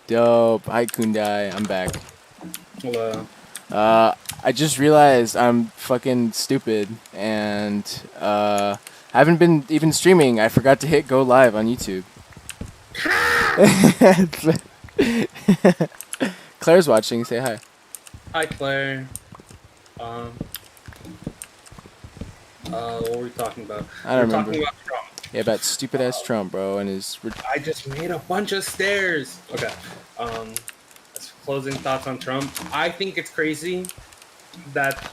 Dope. Hi, Kundai. I'm back. Hello. I just realized I'm fucking stupid and haven't been even streaming. I forgot to hit go live on YouTube. Claire's watching. Say hi. Hi, Claire. Um, what were we talking about? I We don't were talking remember. about Trump. Yeah, about stupid ass Trump, bro, and his. I just made a bunch of stairs. Okay. As closing thoughts on Trump. I think it's crazy that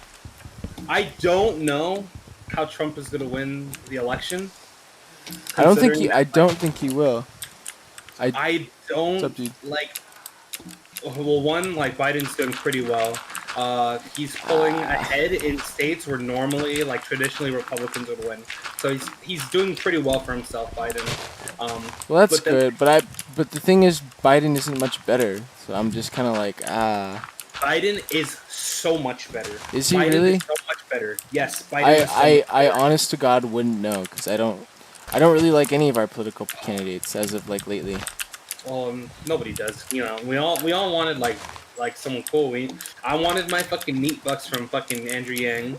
I don't know how Trump is going to win the election, I don't think considering he. that, I don't think he will. I What's don't up, dude? like. Well, one, like Biden's doing pretty well. He's pulling ahead in states where normally, like traditionally, Republicans would win. So he's doing pretty well for himself, Biden. Well, that's But then good, but the thing is, Biden isn't much better. So I'm just kind of like, ah. Biden is so much better. Is he Biden is really? so much better. Yes, Biden is so much I better. honest to God wouldn't know because I don't really like any of our political candidates as of like lately. Nobody does. You know, we all wanted like someone cool. I wanted my fucking meat bucks from fucking Andrew Yang,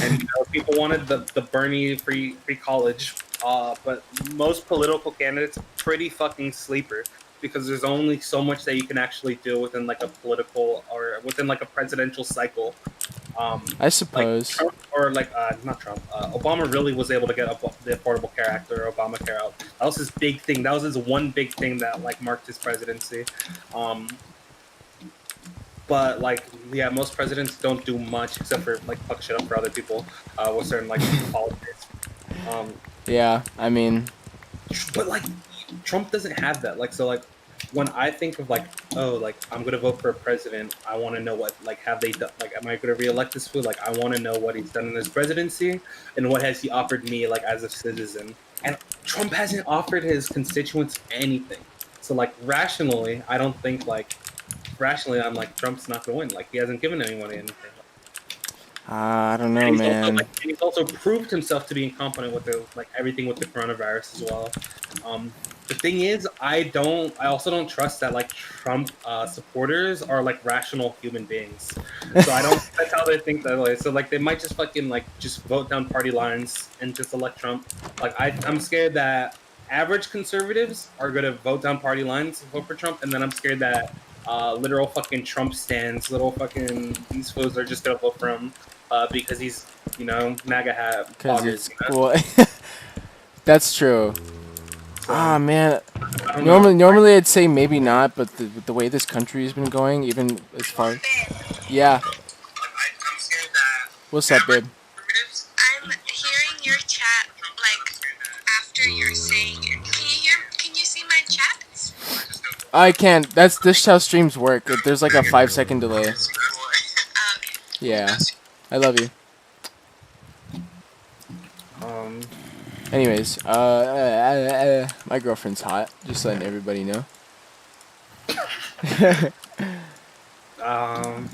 and people wanted the Bernie free college. But most political candidates are pretty fucking sleeper because there's only so much that you can actually do within like a political or within like a presidential cycle. I Like suppose. Trump or like not Trump. Obama really was able to get the Affordable Care Act or Obamacare out. That was his big thing. That was his one big thing that like marked his presidency. Um, but like yeah, most presidents don't do much except for like fuck shit up for other people with certain like politics. Um, Yeah, I mean, but like Trump doesn't have that. Like so like when I think of like oh like I'm gonna vote for a president, I want to know what like have they done like am I gonna reelect this fool? Like I want to know what he's done in his presidency and what has he offered me like as a citizen. And Trump hasn't offered his constituents anything. So like rationally, I don't think like rationally I'm like Trump's not gonna win. Like he hasn't given anyone anything. I don't know, man. And he's also proved himself to be incompetent with the like everything with the coronavirus as well. The thing is, I also don't trust that like Trump supporters are like rational human beings. So I don't. That's how they think that way. So like they might just fucking like just vote down party lines and just elect Trump. Like I'm scared that average conservatives are gonna vote down party lines, vote for Trump, and then I'm scared that literal fucking Trump stands, little fucking these fools are just gonna vote for him because he's MAGA hat Because poggers. it's cool. That's true. Ah, So man. I don't know. Normally I'd say maybe not, but with the way this country has been going, even as far. Yeah. I'm scared that What's up, babe? I'm hearing your chat like after you're saying it. Can you see my chats? I can't. That's this how streams work. There's like a 5 second delay. Okay. Yeah. I love you. um Anyways, my girlfriend's hot. Just letting everybody know. um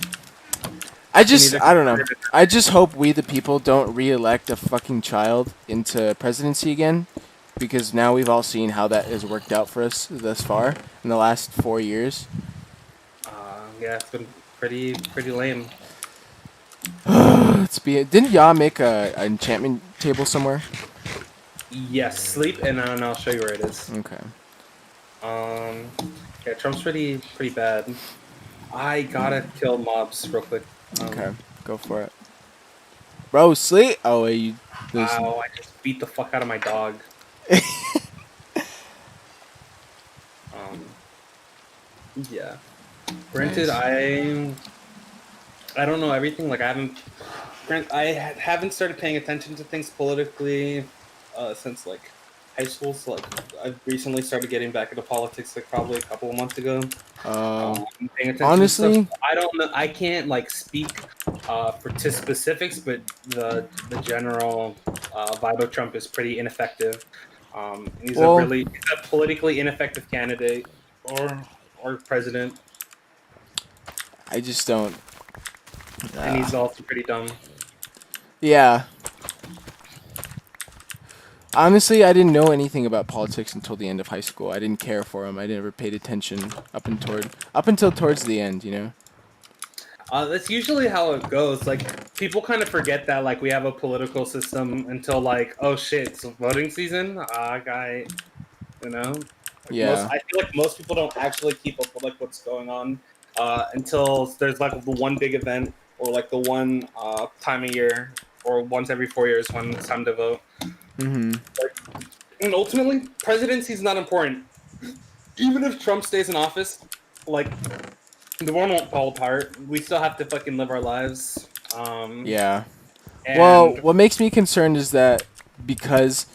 I don't know. I just hope we the people don't re-elect a fucking child into presidency again, because now we've all seen how that has worked out for us thus far in the last 4 years. yeah, it's been pretty lame. Didn't y'all make a enchantment table somewhere? Yes, sleep and I'll show you where it is. Okay. Yeah, Trump's pretty bad. I gotta kill mobs real quick. Okay. Go for it. Bro, sleep. Oh, wait, you. Wow, I just beat the fuck out of my dog. Um, yeah. Granted, Nice. I don't know everything. Like haven't started paying attention to things politically since like high school. So like I've recently started getting back into politics like probably a couple of months ago. I'm paying attention to stuff. Honestly, I don't know. I can't like speak to specifics, but the general vibe of Trump is pretty ineffective. well, He's a politically ineffective candidate or president, I just don't. and he's also pretty dumb. Yeah. Honestly, I didn't know anything about politics until the end of high school. I didn't care for them. I never paid attention up until towards the end, you know. That's usually how it goes. Like people kind of forget that like we have a political system until like, oh shit, it's voting season. Guy, you know, like most Yeah. I feel like most people don't actually keep up with like what's going on until there's like the one big event or like the one time of year or once every 4 years when it's time to vote. Mhm. And ultimately, presidency is not important. Even if Trump stays in office, like the world won't fall apart. We still have to fucking live our lives. Yeah. Well, And what makes me concerned is that because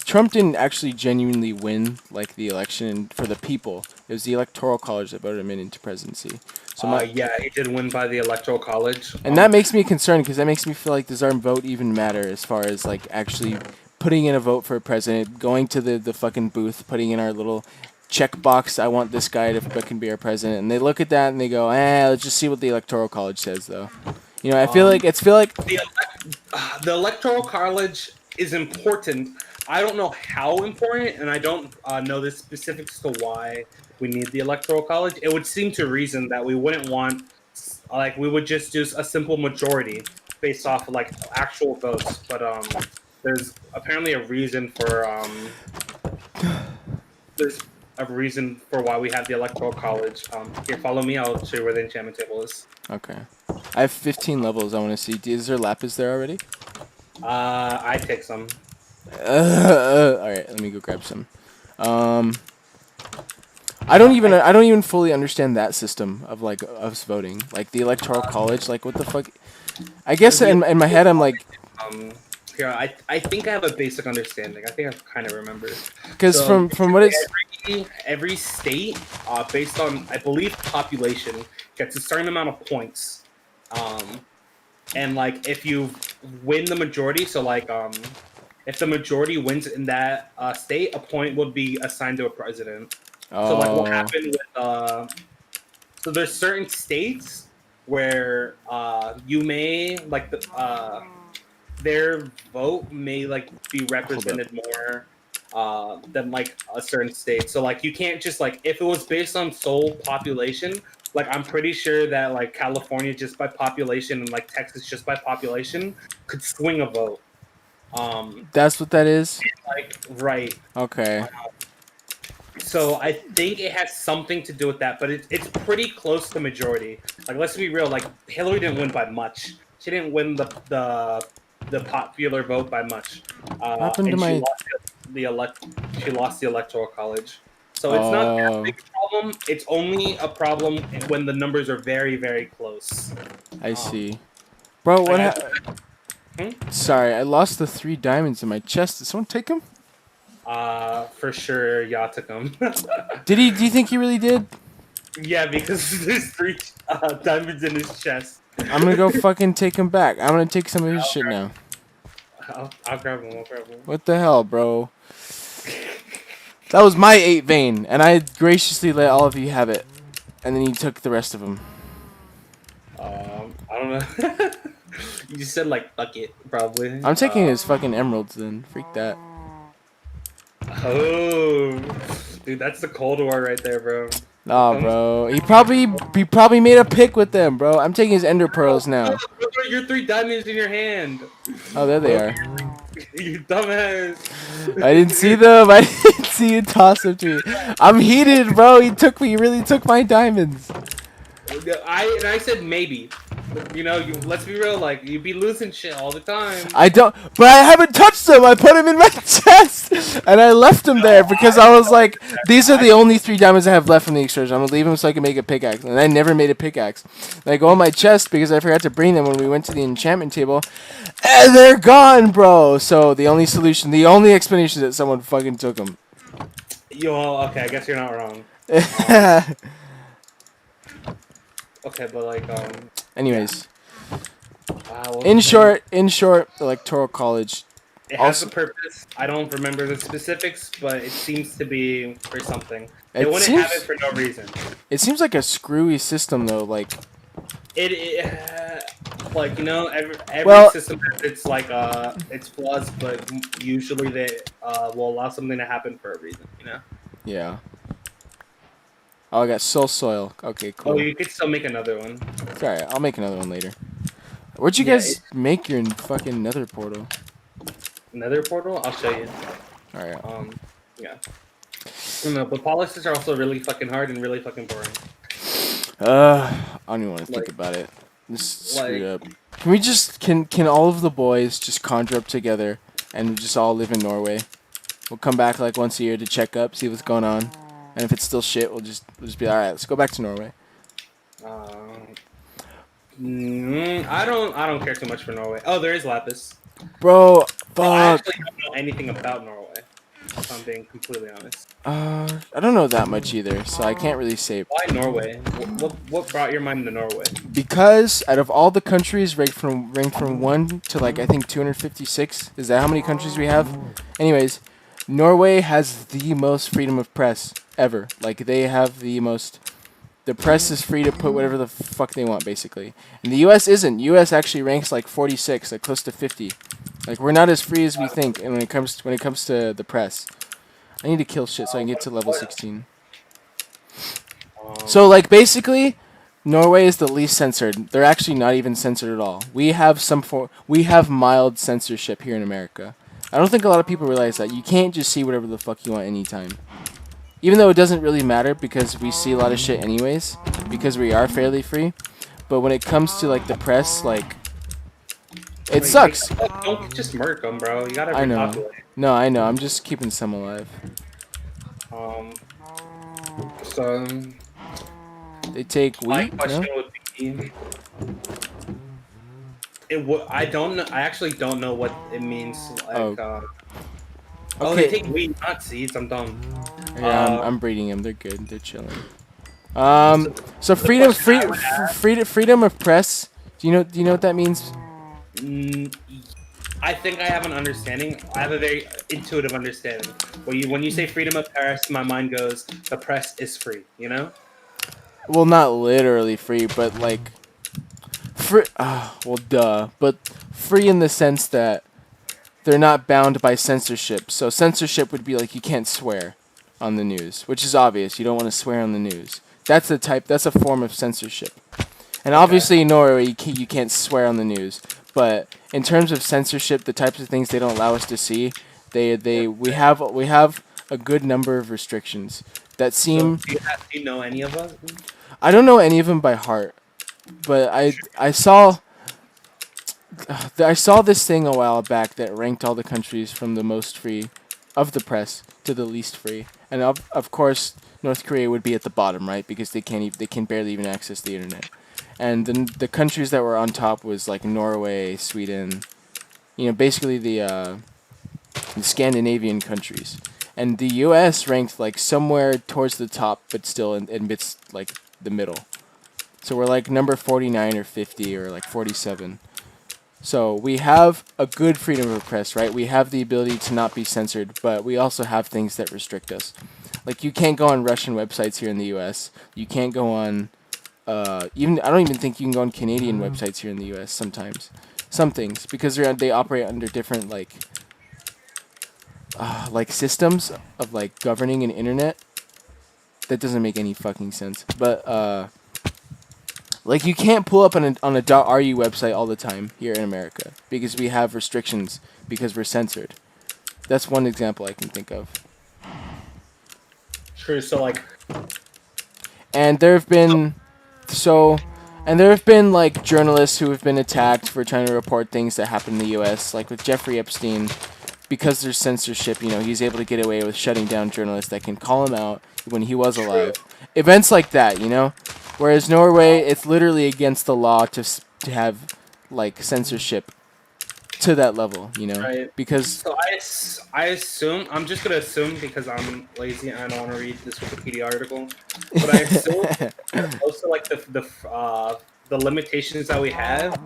Trump didn't actually genuinely win like the election for the people. It was the electoral college that voted him into presidency. So my yeah, he did win by the electoral college. and that makes me concerned because that makes me feel like does our vote even matter as far as like actually putting in a vote for a president, going to the fucking booth, putting in our little checkbox. I want this guy to fucking be our president, and they look at that and they go, let's just see what the electoral college says, though. You know, I feel like The electoral college is important. I don't know how important, and I don't know the specifics to why we need the electoral college. It would seem to reason that we wouldn't want, like, we would just do a simple majority based off of like actual votes. But there's apparently a reason for there's a reason for why we have the electoral college. Here, follow me. I'll show you where the enchantment table is. okay. I have 15 levels. I want to see. Is there lapis there already? I take some. All right, let me go grab some. I don't even fully understand that system of like us voting, like the electoral college. Like, what the fuck? I guess in my head, I'm like, Um, Here, I think I have a basic understanding. I think I kind of remember. because So from what it's every state, based on I believe population, gets a certain amount of points. And like if you win the majority, so like if the majority wins in that state, a point would be assigned to a president. So like what oh happened with so there's certain states where you may like their vote may like be represented more than like a certain state. So like you can't just like if it was based on sole population, like I'm pretty sure that like California just by population and like Texas just by population could swing a vote. that's what that is. Like right. Okay. So I think it has something to do with that, but it's pretty close to majority. Like let's be real, like Hillary didn't win by much. She didn't win the popular vote by much. What happened to And my? she lost the electoral college. So it's not that Oh, big a problem. It's only a problem when the numbers are very, very close. I see, bro. What? Like Sorry, I lost the 3 diamonds in my chest. Did someone take them? For sure, Yatakam. Did he? Do you think he really did? Yeah, because there's 3 diamonds in his chest. I'm gonna go fucking take him back. I'm gonna take some of his shit now. I'll grab him. I'll grab him. What the hell, bro? That was my 8 vein, and I graciously let all of you have it. And then you took the rest of them. I don't know. You just said like fuck it, probably. I'm taking his fucking emeralds then. Freak that. Oh, dude, that's the Cold War right there, bro. Nah, bro. He probably made a pick with them, bro. I'm taking his ender pearls now. Those are your 3 diamonds in your hand. Oh, there they are. You dumbass. I didn't see them. I didn't see you toss them to me. I'm heated, bro. He really took my diamonds. I said maybe. You know, let's be real. Like you be losing shit all the time. I don't, but I haven't touched them. I put them in my chest, and I left them there because I was like, these are the only 3 diamonds I have left from the excursion. I'm gonna leave them so I can make a pickaxe, and I never made a pickaxe. And I go in my chest because I forgot to bring them when we went to the enchantment table, and they're gone, bro. So the only solution, the only explanation is that someone fucking took them. Yo, okay, I guess you're not wrong. Okay, but like Anyways, what in was I saying? short, electoral college. It has Also- a purpose. I don't remember the specifics, but it seems to be for something. They It wouldn't seems- have it for no reason. It seems like a screwy system though. Like, It Like, you know, every Well, system has its like its flaws, but usually they will allow something to happen for a reason. You know. yeah. Oh, I got soul soil. Okay, Oh, cool. you could still make another one. It's alright. I'll make another one later. Where'd you Yeah, guys make your fucking nether portal? another portal. I'll show you. Alright. Yeah. I don't know, but policies are also really fucking hard and really fucking boring. I don't even want to think Like- about it. This is screwed like- up. Can we just can all of the boys just conjure up together and just all live in Norway? We'll come back like once a year to check up, see what's going on, and if it's still shit, we'll just be alright. Let's go back to Norway. I don't care too much for Norway. Oh, there is Lapis. Bro, I fuck. actually don't know anything about Norway. If I'm being completely honest. I don't know that much either, so I can't really say. Why Norway? What brought your mind to Norway? Because out of all the countries ranked from 1 to like I think 256, is that how many countries we have? Anyways, Norway has the most freedom of press ever. Like they have the most. The press is free to put whatever the fuck they want, basically. And the U.S. isn't. U.S. actually ranks like 46, like close to 50. Like we're not as free as we think. And when it comes to the press, I need to kill shit so I can get to level 16. So like basically, Norway is the least censored. They're actually not even censored at all. We have mild censorship here in America. I don't think a lot of people realize that. You can't just see whatever the fuck you want anytime. Even though it doesn't really matter because we see a lot of shit anyways, because we are fairly free. But when it comes to like the press, like it sucks. Don't just murk them, bro. You gotta I know. repopulate. No, I know. I'm just keeping some alive. So They take my wheat. question No? would be, I don't know. I actually don't know what it means. Like, Oh. they Okay. take wheat, not seeds. I'm dumb. Yeah, I'm breeding them. They're good. They're chilling. So freedom of press. Do you know what that means? I think I have an understanding. I have a very intuitive understanding. When you say freedom of press, my mind goes, the press is free. You know? Well, not literally free, but like free. Well, duh. But free in the sense that they're not bound by censorship. So censorship would be like you can't swear on the news, which is obvious. You don't want to swear on the news. That's a form of censorship. And obviously in Norway you can't swear on the news. But in terms of censorship, the types of things they don't allow us to see, we have a good number of restrictions that seem. So, do you know any of us? I don't know any of them by heart, but I saw this thing a while back that ranked all the countries from the most free of the press to the least free, and of course North Korea would be at the bottom, right? Because they can barely even access the internet. And the countries that were on top was like Norway, Sweden, basically the Scandinavian countries. And the U.S. ranked like somewhere towards the top, but still amidst like the middle. So we're like number 49 or 50 or like 47. So we have a good freedom of press, right? We have the ability to not be censored, but we also have things that restrict us. Like you can't go on Russian websites here in the U.S. You can't go on I don't even think you can go on Canadian websites here in the U.S. sometimes. Some things because they operate under different like systems of like governing an internet. That doesn't make any fucking sense. But like you can't pull up on a .ru website all the time here in America because we have restrictions because we're censored. That's one example I can think of. True. So like, and there have been like journalists who have been attacked for trying to report things that happen in the U.S. Like with Jeffrey Epstein, because there's censorship. He's able to get away with shutting down journalists that can call him out when he was alive. Events like that, Whereas Norway, it's literally against the law to have like censorship to that level, Right. Because so I assume I'm just gonna assume because I'm lazy and I don't want to read this Wikipedia article, but I assume that also like the limitations that we have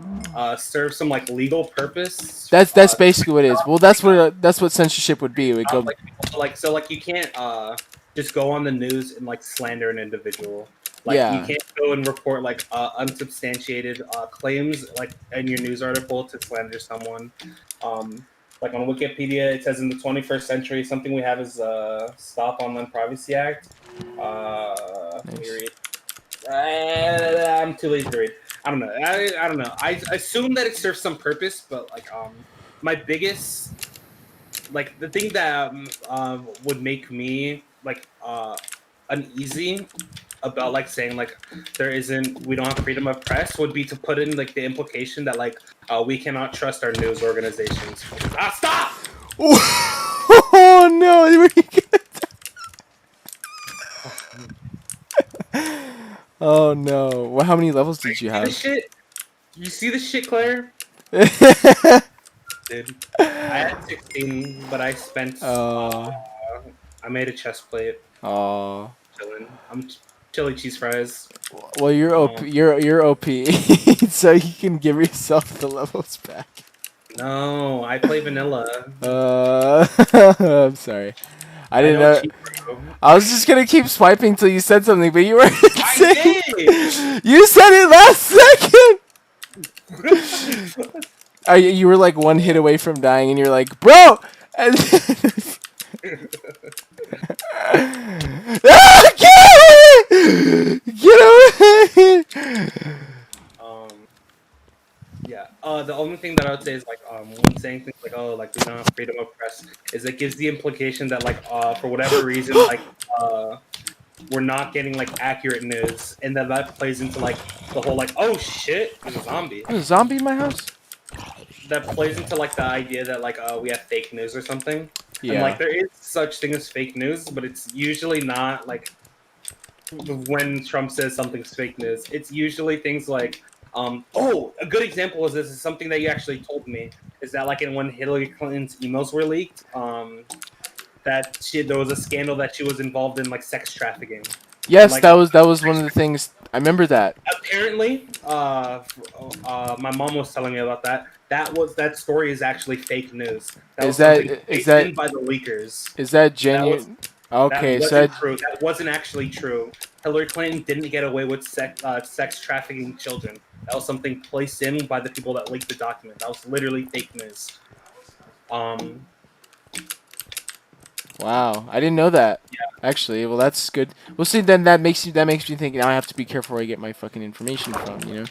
serve some like legal purpose. that's basically what it is. Well, that's what censorship would be. It would go like you can't just go on the news and like slander an individual. Like you Yeah. can't go and report like unsubstantiated claims like in your news article to slander someone. Like on Wikipedia, it says in the 21st century, something we have is Stop Online Privacy Act. Let me Nice. read. I'm too lazy to read. I don't know. I don't know. I assume that it serves some purpose, but like my biggest like the thing that would make me like uneasy about like saying like we don't have freedom of press would be to put in like the implication that like we cannot trust our news organizations. Stop! Oh no! Oh no! Well, how many levels did you See the have? shit? You see the shit, Claire? Dude, I had 16, but I spent. Oh. I made a chest plate. Oh. Chilling. I'm chili cheese fries. Well, you're OP. Um, You're OP, so you can give yourself the levels back. no, I play vanilla. I'm sorry. I I didn't don't know. cheat, bro. I was just gonna keep swiping till you said something, but you weren't saying. I did. You said it last second. You were like one hit away from dying, and you're like, bro. And ah, get away! Get away! Yeah. The only thing that I would say is like when saying things like like we don't have freedom of press is it gives the implication that like for whatever reason like we're not getting like accurate news, and then that plays into like the whole like oh shit there's a zombie There's a zombie in my house? that plays into like the idea that like we have fake news or something. And Yeah. like there is such thing as fake news, but it's usually not like when Trump says something's fake news. It's usually things like a good example is this is something that you actually told me is that like when Hillary Clinton's emails were leaked, there was a scandal that she was involved in like sex trafficking. Yes, Like, that was one of the things. I remember that. apparently, my mom was telling me about that. That story is actually fake news. That was something placed in by the leakers. Is that genuine? Okay, That so wasn't true. That wasn't actually true. Hillary Clinton didn't get away with sex trafficking children. That was something placed in by the people that leaked the document. That was literally fake news. wow, I didn't know that. Yeah. Actually, well, that's good. Well, see, then that makes me think. Now I have to be careful where I get my fucking information from. You know.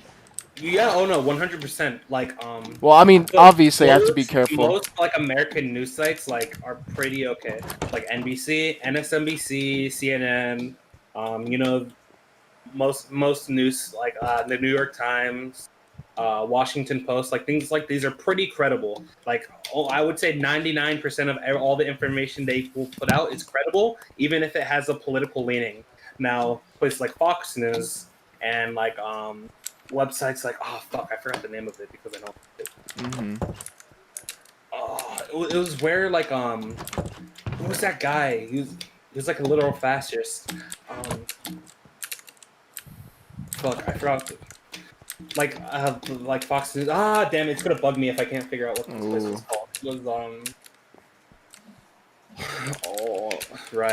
Yeah. Oh no. 100%. Like Well, I mean, obviously, I have to be careful. Most like American news sites like are pretty okay. Like NBC, MSNBC, CNN. You know, most news like the New York Times, Washington Post, like things like these are pretty credible. Like I would say 99% of all the information they will put out is credible, even if it has a political leaning. Now, places like Fox News and like websites like I forgot the name of it because I know it. It was where like who was that guy? He was like a literal fascist. I forgot. Like Fox News. Damn! It's gonna bug me if I can't figure out what this place was called. It was right.